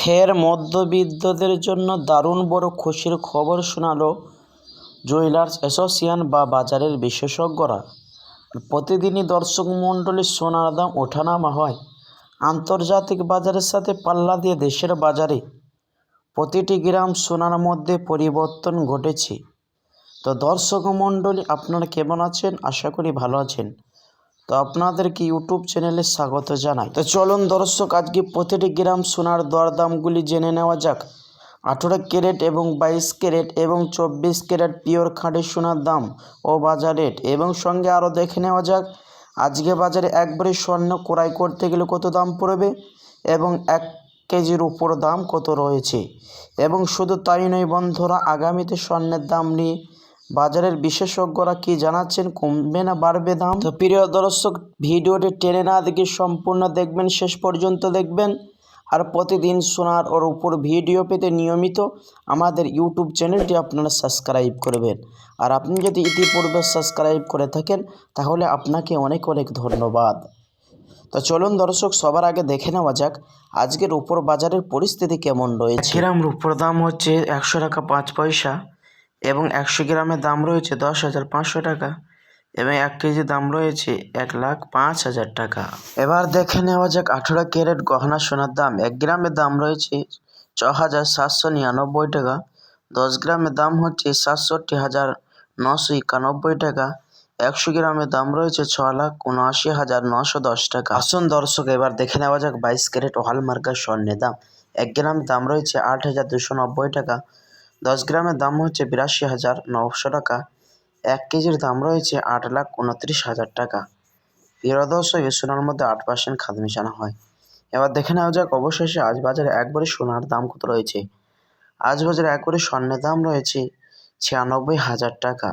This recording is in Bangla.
ফের মধ্যবিত্তদের জন্য দারুণ বড় খুশির খবর শোনালো জুয়েলার্স অ্যাসোসিয়েশন বা বাজারের বিশেষজ্ঞরা। প্রতিদিনই দর্শক মণ্ডলীর সোনার দাম ওঠানামা হয়। আন্তর্জাতিক বাজারের সাথে পাল্লা দিয়ে দেশের বাজারে প্রতিটি গ্রাম সোনার মধ্যে পরিবর্তন ঘটেছে। তো দর্শক মণ্ডলী, আপনারা কেমন আছেন? আশা করি ভালো আছেন। তো আপনাদেরকে ইউটিউব চ্যানেলে স্বাগত জানাই। তো চলুন দর্শক, আজকে প্রতিটি গ্রাম সোনার দরদামগুলি জেনে নেওয়া যাক। 18 ক্যারেট এবং 22 ক্যারেট এবং 24 ক্যারেট পিওর খাঁটি সোনার দাম ও বাজার রেট, এবং সঙ্গে আরও দেখে নেওয়া যাক আজকে বাজারে একবারে স্বর্ণ ক্রয় করতে গেলে কত দাম পড়বে এবং 1 কেজির উপর দাম কত রয়েছে। এবং শুধু তাই নয় বন্ধুরা, আগামীতে স্বর্ণের দাম নিয়ে বাজারের বিশেষজ্ঞরা কি জানাচ্ছেন, কমবে না বাড়বে দাম। তো প্রিয় দর্শক, ভিডিওটি টেনে না দেখে সম্পূর্ণ দেখবেন, শেষ পর্যন্ত দেখবেন। আর প্রতিদিন সোনার ওর উপর ভিডিও পেতে নিয়মিত আমাদের ইউটিউব চ্যানেলটি আপনারা সাবস্ক্রাইব করবেন। আর আপনি যদি ইতিপূর্বে সাবস্ক্রাইব করে থাকেন তাহলে আপনাকে অনেক অনেক ধন্যবাদ। তো চলুন দর্শক, সবার আগে দেখে নেওয়া যাক আজকের উপর বাজারের পরিস্থিতি কেমন রয়েছে। গ্রাম রূপোর দাম হচ্ছে 100 টাকা 5 পয়সা এবং 100 গ্রামের দাম রয়েছে 10,500 টাকা এবং 1 কেজি দাম রয়েছে 1,05,000 টাকা। এবার দেখে নেওয়া যাক 18 ক্যারেট গহনা সোনার দাম। 1 গ্রামের দাম রয়েছে 6,799 টাকা, 10 গ্রামের দাম হচ্ছে 67,991 টাকা, 100 গ্রামের দাম রয়েছে 6,79,910 টাকা। আসুন দর্শক, এবার দেখে নেওয়া যাক 22 ক্যারেট হলমার্কের স্বর্ণের দাম। 1 গ্রামের দাম রয়েছে 8,290 টাকা, 10 গ্রামের দাম হচ্ছে 82,900 টাকা, 1 কেজির দাম রয়েছে 8,29,000 টাকা। প্রিয় দর্শক, এই সোনার মধ্যে 8% খাদ মেশানো হয়। এবার দেখে নেওয়া যাক অবশেষে আজ বাজারে একবারে সোনার দাম কত রয়েছে। আজ বাজারে একবারে স্বর্ণের দাম রয়েছে 96,000 টাকা।